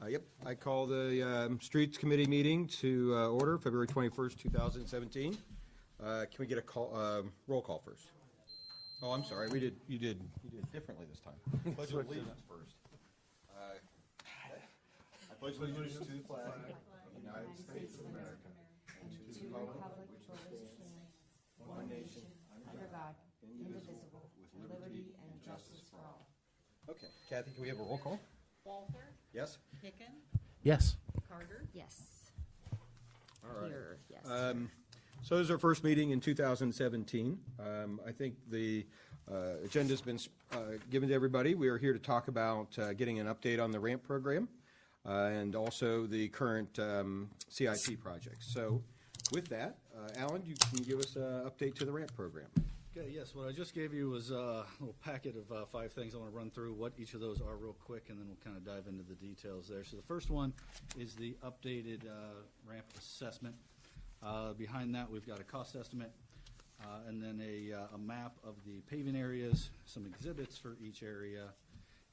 Yep, I call the Streets Committee meeting to order, February 21st, 2017. Can we get a roll call first? Oh, I'm sorry, you did it differently this time. Pledge allegiance first. I pledge allegiance to the flag of the United States of America and to the republic which stands one nation, under God, indivisible, with liberty and justice for all. Okay, Kathy, can we have a roll call? Walther? Yes? Hicken? Yes. Carter? Yes. All right. Here, yes. So this is our first meeting in 2017. I think the agenda's been given to everybody. We are here to talk about getting an update on the RAMP program and also the current CIP projects. So with that, Alan, you can give us an update to the RAMP program. Okay, yes, what I just gave you was a little packet of 5 things. I want to run through what each of those are real quick, and then we'll kind of dive into the details there. So the first one is the updated ramp assessment. Behind that, we've got a cost estimate, and then a map of the paving areas, some exhibits for each area,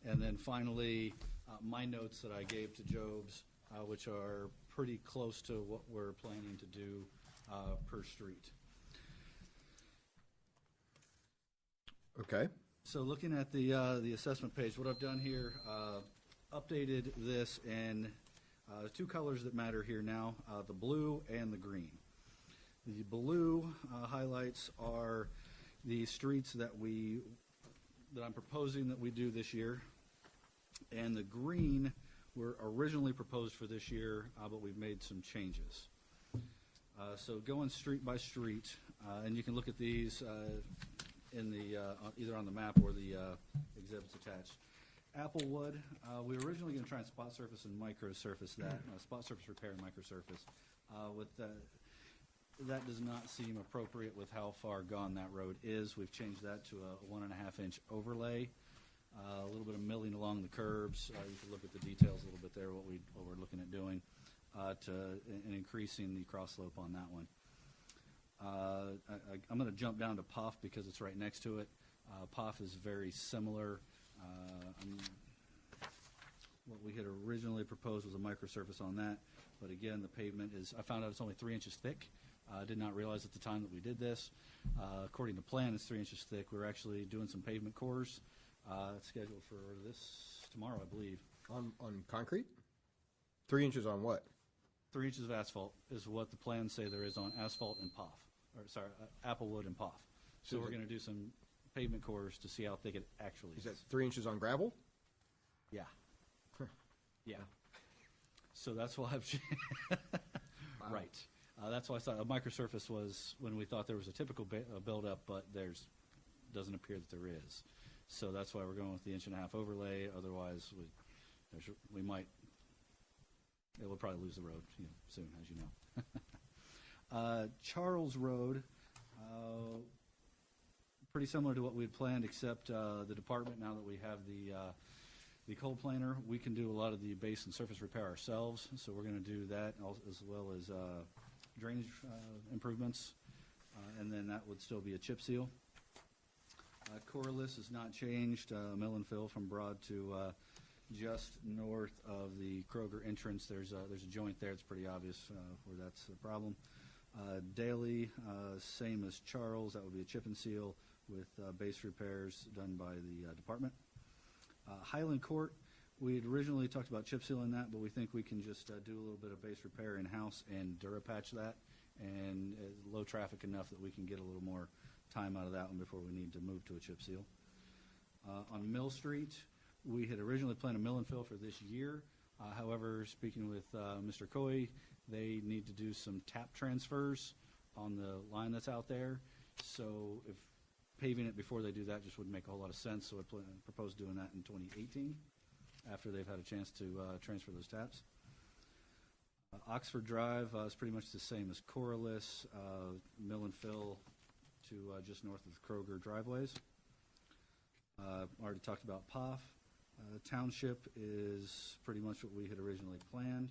and then finally, my notes that I gave to Jobs, which are pretty close to what we're planning to do per street. Okay. So looking at the assessment page, what I've done here, updated this in 2 colors that matter here now, the blue and the green. The blue highlights are the streets that I'm proposing that we do this year, and the green were originally proposed for this year, but we've made some changes. So going street by street, and you can look at these in the either on the map or the exhibits attached. Applewood, we were originally going to try and spot surface and microsurface that, spot surface repair and microsurface. That does not seem appropriate with how far gone that road is. We've changed that to a 1.5-inch overlay, a little bit of milling along the curbs. You can look at the details a little bit there, what we're looking at doing, and increasing the cross slope on that one. I'm going to jump down to POF because it's right next to it. POF is very similar. What we had originally proposed was a microsurface on that, but again, the pavement is, I found out it's only 3 inches thick. I did not realize at the time that we did this. According to plan, it's 3 inches thick. We're actually doing some pavement cores. It's scheduled for this tomorrow, I believe. On concrete? 3 inches on what? 3 inches of asphalt is what the plans say there is on asphalt and POF, or sorry, Applewood and POF. So we're going to do some pavement cores to see how thick it actually is. Is that 3 inches on gravel? Yeah. Yeah. So that's why I've right. That's why I thought a microsurface was when we thought there was a typical buildup, but doesn't appear that there is. So that's why we're going with the 1.5-inch overlay. Otherwise, we might. It will probably lose the road soon, as you know. Charles Road, pretty similar to what we had planned, except the department, now that we have the cold planer, we can do a lot of the base and surface repair ourselves. So we're going to do that, as well as drainage improvements, and then that would still be a chip seal. Corliss has not changed, mill and fill from Broad to just north of the Kroger entrance. There's a joint there. It's pretty obvious where that's the problem. Daly, same as Charles. That would be a chip and seal with base repairs done by the department. Highland Court, we had originally talked about chip sealing that, but we think we can just do a little bit of base repair in-house and Durapatch that, and low traffic enough that we can get a little more time out of that one before we need to move to a chip seal. On Mill Street, we had originally planned a mill and fill for this year. However, speaking with Mr. Coy, they need to do some tap transfers on the line that's out there. So if paving it before they do that just wouldn't make a whole lot of sense. So I propose doing that in 2018 after they've had a chance to transfer those taps. Oxford Drive is pretty much the same as Corliss, mill and fill to just north of the Kroger driveways. Already talked about POF. Township is pretty much what we had originally planned.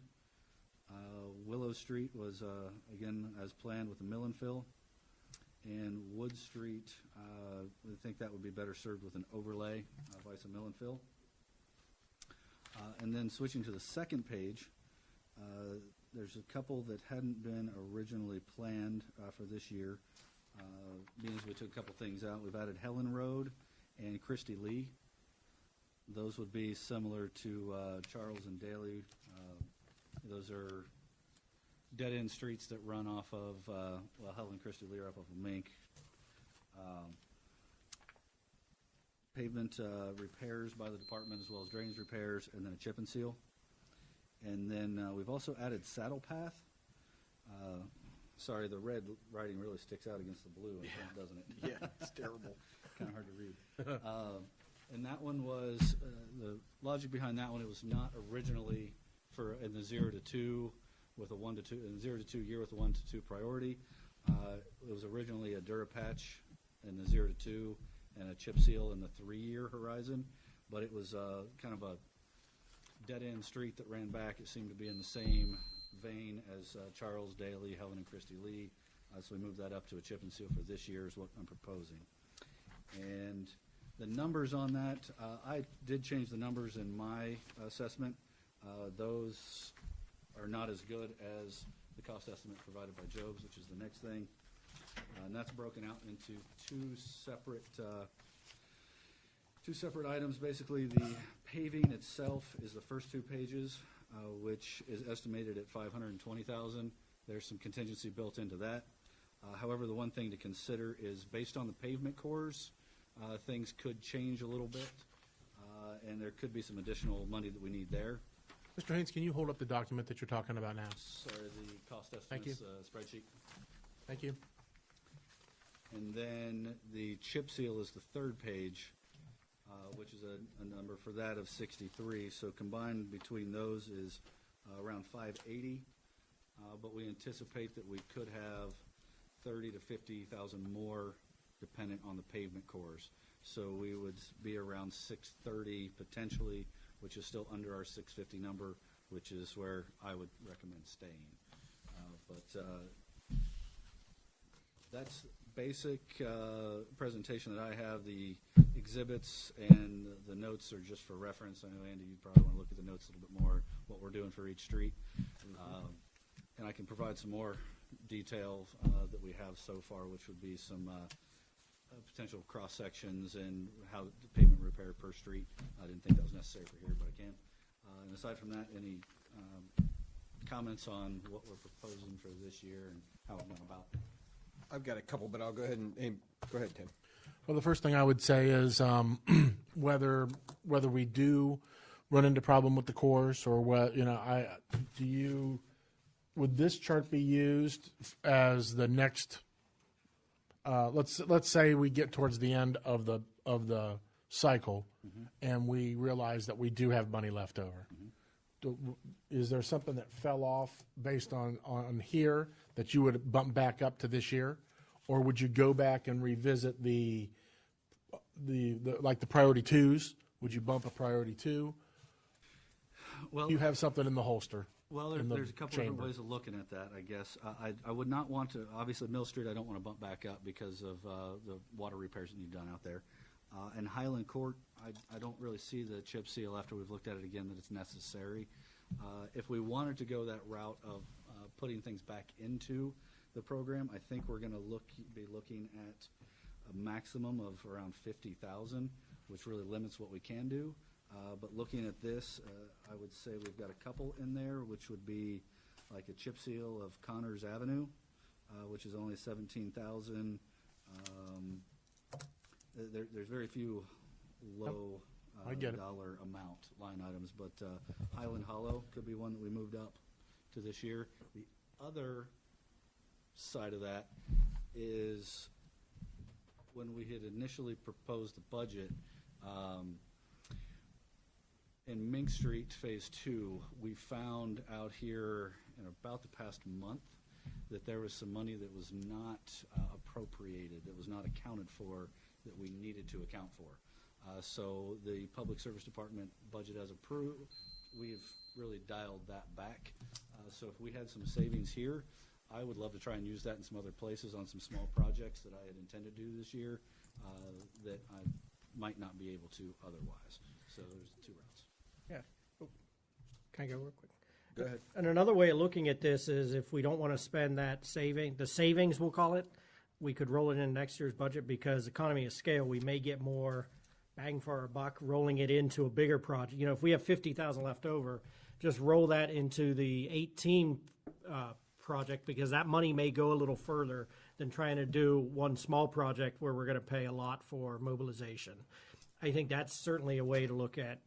Willow Street was, again, as planned with the mill and fill. And Wood Street, we think that would be better served with an overlay, vice a mill and fill. And then switching to the second page, there's a couple that hadn't been originally planned for this year. Being as we took a couple things out, we've added Helen Road and Christie Lee. Those would be similar to Charles and Daly. Those are dead-end streets that run off of, Helen and Christie Lee are off of Mink. Pavement repairs by the department, as well as drainage repairs, and then a chip and seal. And then we've also added Saddle Path. Sorry, the red writing really sticks out against the blue, I think, doesn't it? Yeah, it's terrible. Kind of hard to read. And that one was, the logic behind that one, it was not originally for in the 0 to 2 with a 1 to 2, in the 0 to 2 year with a 1 to 2 priority. It was originally a Durapatch in the 0 to 2 and a chip seal in the 3-year horizon, but it was kind of a dead-end street that ran back. It seemed to be in the same vein as Charles, Daly, Helen, and Christie Lee. So we moved that up to a chip and seal for this year is what I'm proposing. And the numbers on that, I did change the numbers in my assessment. Those are not as good as the cost estimate provided by Jobs, which is the next thing. And that's broken out into two separate items. Basically, the paving itself is the first 2 pages, which is estimated at $520,000. There's some contingency built into that. However, the one thing to consider is based on the pavement cores, things could change a little bit, and there could be some additional money that we need there. Mr. Haynes, can you hold up the document that you're talking about now? Sorry, the cost Thank you. estimates spreadsheet. Thank you. And then the chip seal is the 3rd page, which is a number for that of 63. So combined between those is around 580. But we anticipate that we could have 30 to 50,000 more dependent on the pavement cores. So we would be around 630 potentially, which is still under our 650 number, which is where I would recommend staying. But that's basic presentation that I have. The exhibits and the notes are just for reference. I know, Andy, you'd probably want to look at the notes a little bit more, what we're doing for each street. And I can provide some more detail that we have so far, which would be some potential cross-sections and how the pavement repair per street. I didn't think that was necessary for here, but I can. And aside from that, any comments on what we're proposing for this year and how it went about? I've got a couple, but I'll go ahead and go ahead, Tim. Well, the first thing I would say is whether we do run into problem with the course or what, would this chart be used as the next? Let's say we get towards the end of the cycle, and we realize that we do have money left over. Is there something that fell off based on here that you would bump back up to this year, or would you go back and revisit the priority 2s? Would you bump a priority 2? Well, You have something in the holster. Well, in the there's a couple chamber. different ways of looking at that, I guess. I would not want to, obviously, Mill Street, I don't want to bump back up because of the water repairs that you've done out there. And Highland Court, I don't really see the chip seal after we've looked at it again that it's necessary. If we wanted to go that route of putting things back into the program, I think we're going to be looking at a maximum of around 50,000, which really limits what we can do. But looking at this, I would say we've got a couple in there, which would be like a chip seal of Connors Avenue, which is only 17,000. There's very few low I get it. dollar amount line items, but Highland Hollow could be one that we moved up to this year. The other side of that is when we had initially proposed the budget, in Mink Street Phase 2, we found out here in about the past month that there was some money that was not appropriated, that was not accounted for, that we needed to account for. So the Public Service Department budget as approved, we've really dialed that back. So if we had some savings here, I would love to try and use that in some other places on some small projects that I had intended to do this year that I might not be able to otherwise. So there's 2 routes. Yeah. Can I go real quick? Go ahead. And another way of looking at this is if we don't want to spend that the savings, we'll call it, we could roll it in next year's budget because economy of scale, we may get more bang for our buck rolling it into a bigger project. You know, if we have 50,000 left over, just roll that into the 18 project because that money may go a little further than trying to do one small project where we're going to pay a lot for mobilization. I think that's certainly a way to look at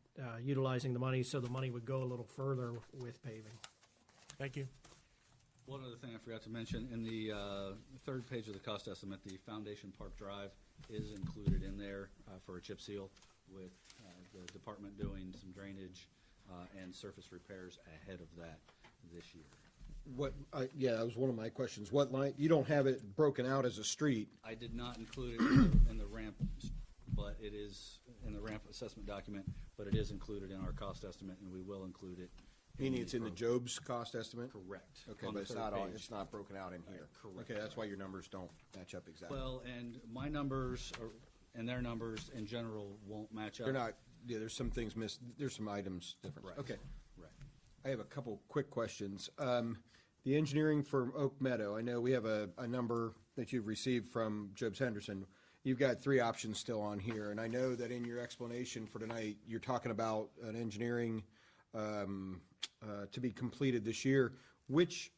utilizing the money so the money would go a little further with paving. Thank you. One other thing I forgot to mention, in the third page of the cost estimate, the Foundation Park Drive is included in there for a chip seal with the department doing some drainage and surface repairs ahead of that this year. Yeah, that was one of my questions. What line, you don't have it broken out as a street. I did not include it in the ramp, but it is in the ramp assessment document, but it is included in our cost estimate, and we will include it. Meaning it's in the Job's cost estimate? Correct. Okay, On but the it's third not, page. it's not broken out in here. Correct. Okay, that's why your numbers don't match up exactly. Well, and my numbers and their numbers in general won't match up. They're not, yeah, there's some things missed, there's some items different. Right. Okay. Right. I have a couple quick questions. The engineering for Oak Meadow, I know we have a number that you've received from Jobs Henderson. You've got 3 options still on here, and I know that in your explanation for tonight, you're talking about an engineering to be completed this year. Which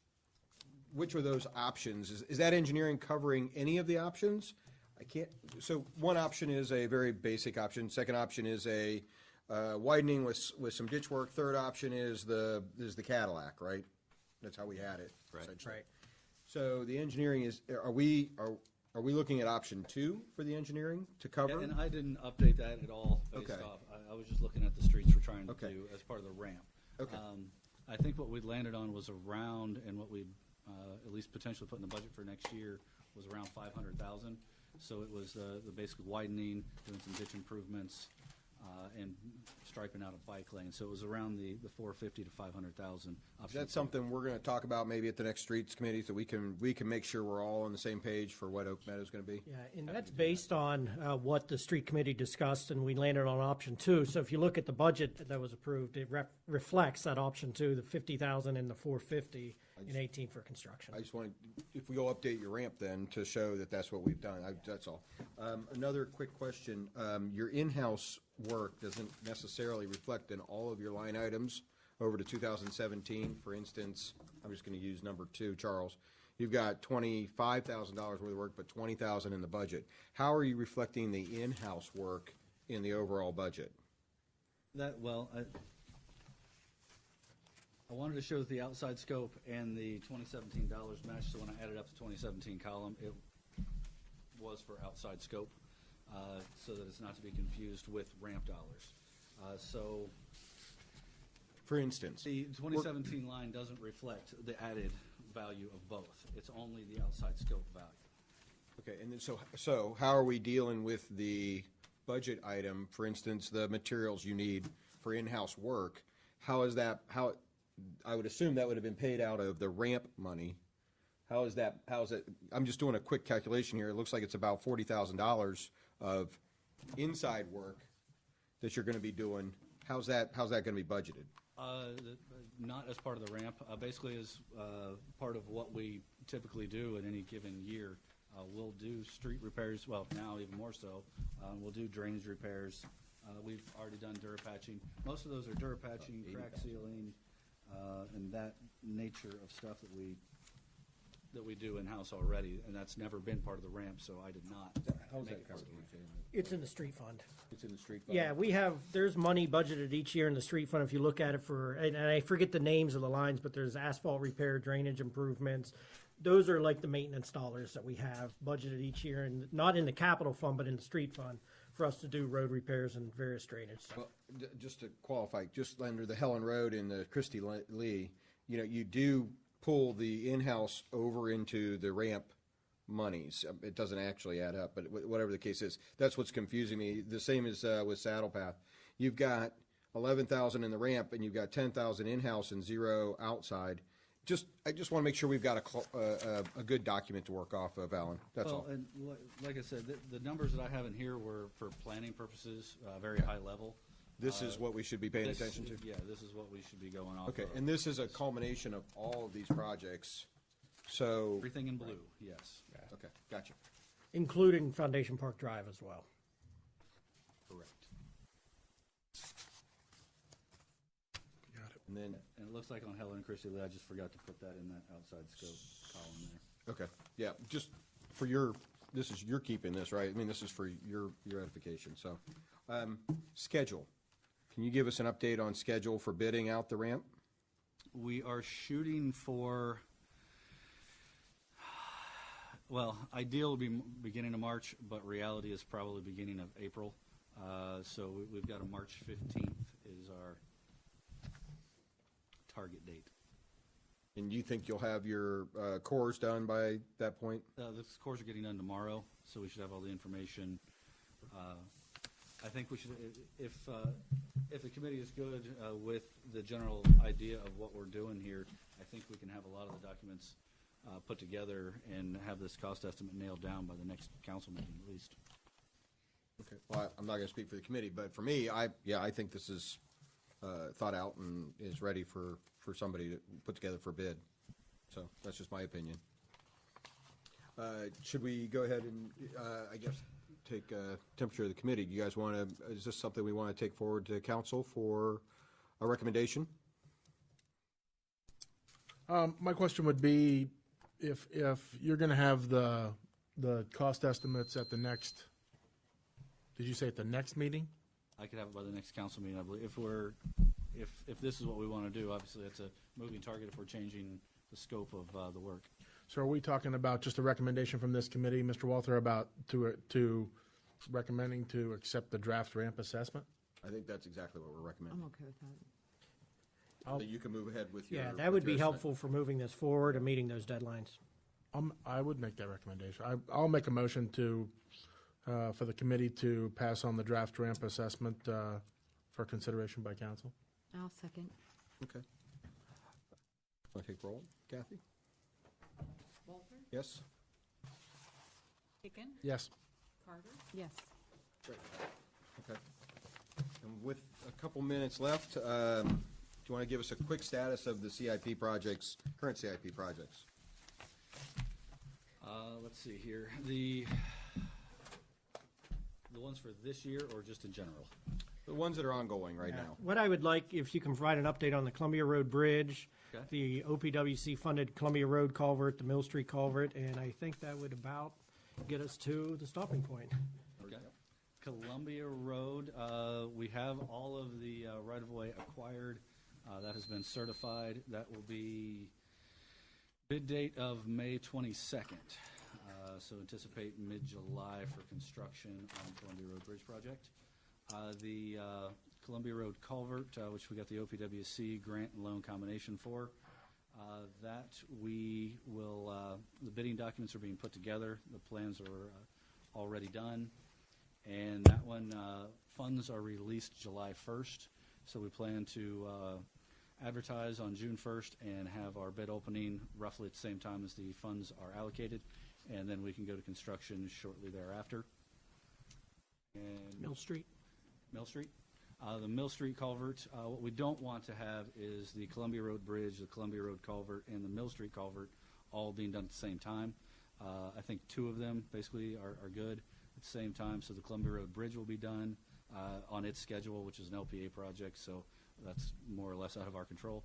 of those options, is that engineering covering any of the options? I can't, so one option is a very basic option, second option is a widening with some ditch work, third option is the Cadillac, right? That's how we had it. Right. essentially. So the engineering is, are we looking at option 2 for the engineering to cover? And I didn't update that at all based Okay. off. I was just looking at the streets we're trying to Okay. do as part of the ramp. Okay. I think what we landed on was around, and what we at least potentially put in the budget for next year was around 500,000. So it was the basically widening, doing some ditch improvements, and striping out a bike lane. So it was around the 450 to 500,000. Is that something we're gonna talk about maybe at the next streets committee, so we can make sure we're all on the same page for what Oak Meadow's gonna be? Yeah, and that's based on what the street committee discussed, and we landed on option 2. So if you look at the budget that was approved, it reflects that option 2, the 50,000 and the 450 in 18 for construction. I just want, if we go update your ramp then, to show that that's what we've done, that's all. Another quick question, your in-house work doesn't necessarily reflect in all of your line items over to 2017. For instance, I'm just gonna use number 2, Charles. You've got $25,000 worth of work, but $20,000 in the budget. How are you reflecting the in-house work in the overall budget? I wanted to show the outside scope and the 2017 dollars match, so when I added up the 2017 column, it was for outside scope, so that it's not to be confused with ramp dollars. So For instance, the 2017 line doesn't reflect the added value of both. It's only the outside scope value. okay, and then so how are we dealing with the budget item, for instance, the materials you need for in-house work? How is that, I would assume that would have been paid out of the ramp money. How is it, I'm just doing a quick calculation here. It looks like it's about $40,000 of inside work that you're gonna be doing. How's that gonna be budgeted? Not as part of the ramp, basically as part of what we typically do in any given year. We'll do street repairs, well, now even more so. We'll do drainage repairs. We've already done Durapatching. Most of those are Durapatching, crack sealing, and that nature of stuff that we do in-house already, and that's never been part of the ramp, so I did not. How's make that it part of the ramp. It's in the street fund. It's in the street fund? Yeah, there's money budgeted each year in the street fund, if you look at it and I forget the names of the lines, but there's asphalt repair, drainage improvements. Those are like the maintenance dollars that we have budgeted each year, and not in the capital fund, but in the street fund, for us to do road repairs and various drainage stuff. Well, just to qualify, just under the Helen Road and the Christie Lee, you do pull the in-house over into the ramp monies. It doesn't actually add up, but whatever the case is, that's what's confusing me. The same as with Saddle Path. You've got 11,000 in the ramp, and you've got 10,000 in-house and 0 outside. I just want to make sure we've got a good document to work off of, Alan. That's all. Well, and like I said, the numbers that I have in here were for planning purposes, very high level. This is what we should be paying attention to? Yeah, this is what we should be going off of. Okay, and this is a culmination of all of these projects, so, Everything in blue, yes, okay, gotcha. Including Foundation Park Drive as well. correct. And then, And it looks like on Helen and Christie, I just forgot to put that in that outside scope column there. okay, yeah, just for your, you're keeping this, right? I mean, this is for your edification, so. Schedule. Can you give us an update on schedule for bidding out the ramp? We are shooting for, well, ideal would be beginning of March, but reality is probably beginning of April. So we've got a March 15th is our target date. And you think you'll have your cores done by that point? The scores are getting done tomorrow, so we should have all the information. I think we should, if the committee is good with the general idea of what we're doing here, I think we can have a lot of the documents put together and have this cost estimate nailed down by the next council meeting at least. Okay, well, I'm not going to speak for the committee, but for me, I think this is thought out and is ready for somebody to put together for bid. So that's just my opinion. Should we go ahead and, I guess, take temperature of the committee? Do you guys want to, is this something we want to take forward to council for a recommendation? My question would be, if you're going to have the cost estimates at the next, did you say at the next meeting? I could have it by the next council meeting, I believe. If this is what we want to do, obviously that's a moving target if we're changing the scope of the work. So are we talking about just a recommendation from this committee, Mr. Walther, about to recommending to accept the draft ramp assessment? I think that's exactly what we're recommending. I'm okay with that. That you can move ahead with your. Yeah, that would with be your helpful for moving this forward and meeting those deadlines. I would make that recommendation. I'll make a motion to, for the committee to pass on the draft ramp assessment for consideration by council. I'll second. Okay. Want to take roll? Kathy? Walter? Yes? Chicken? Yes. Carter? Yes. Great. Okay. And with a couple minutes left, do you want to give us a quick status of the CIP projects, current CIP projects? Let's see here. The ones for this year or just in general? The ones that are ongoing right now. What I would like, if you can provide an update on the Columbia Road Bridge, Okay. the OPWC-funded Columbia Road culvert, the Mill Street culvert, and I think that would about get us to the stopping point. Okay. Columbia Road, we have all of the right-of-way acquired. That has been certified. That will be bid date of May 22nd. So anticipate mid-July for construction on Columbia Road Bridge project. The Columbia Road culvert, which we got the OPWC grant and loan combination for, that we will, the bidding documents are being put together. The plans are already done. And that one, funds are released July 1st. So we plan to advertise on June 1st and have our bid opening roughly at the same time as the funds are allocated. And then we can go to construction shortly thereafter. And Mill Street? Mill Street. The Mill Street culvert, what we don't want to have is the Columbia Road Bridge, the Columbia Road culvert, and the Mill Street culvert all being done at the same time. I think two of them basically are good at the same time. So the Columbia Road Bridge will be done on its schedule, which is an LPA project, so that's more or less out of our control.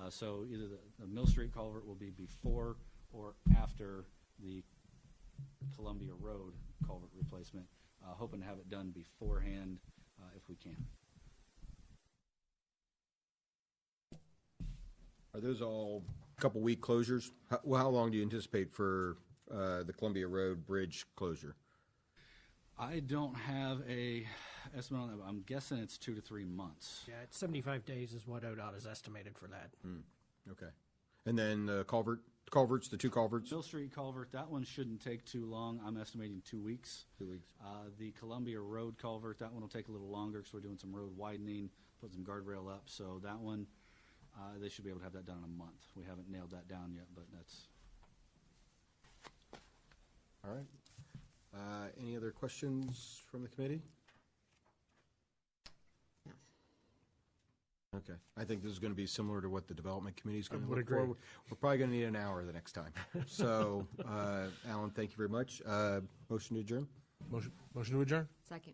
So either the Mill Street culvert will be before or after the Columbia Road culvert replacement. Hoping to have it done beforehand if we can. Are those all couple-week closures? How long do you anticipate for the Columbia Road Bridge closure? I don't have a estimate on that, but I'm guessing it's 2 to 3 months. Yeah, it's 75 days is what ODOT has estimated for that. Okay. And then the culverts, the two culverts? Mill Street culvert, that one shouldn't take too long. I'm estimating 2 weeks. 2 weeks. The Columbia Road culvert, that one will take a little longer because we're doing some road widening, put some guardrail up. So that one, they should be able to have that done in a month. We haven't nailed that down yet, but that's. All right. Any other questions from the committee? Okay. I think this is going to be similar to what the Development Committee is going to would look for. agree. We're probably going to need an hour the next time. So, Alan, thank you very much. Motion to adjourn? Motion to adjourn? Second.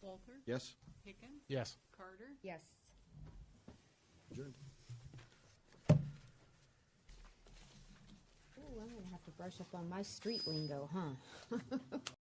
Walter? Yes? Hicken? Yes. Carter? Yes. Adjourned. Ooh, I'm gonna have to brush up on my street lingo, huh?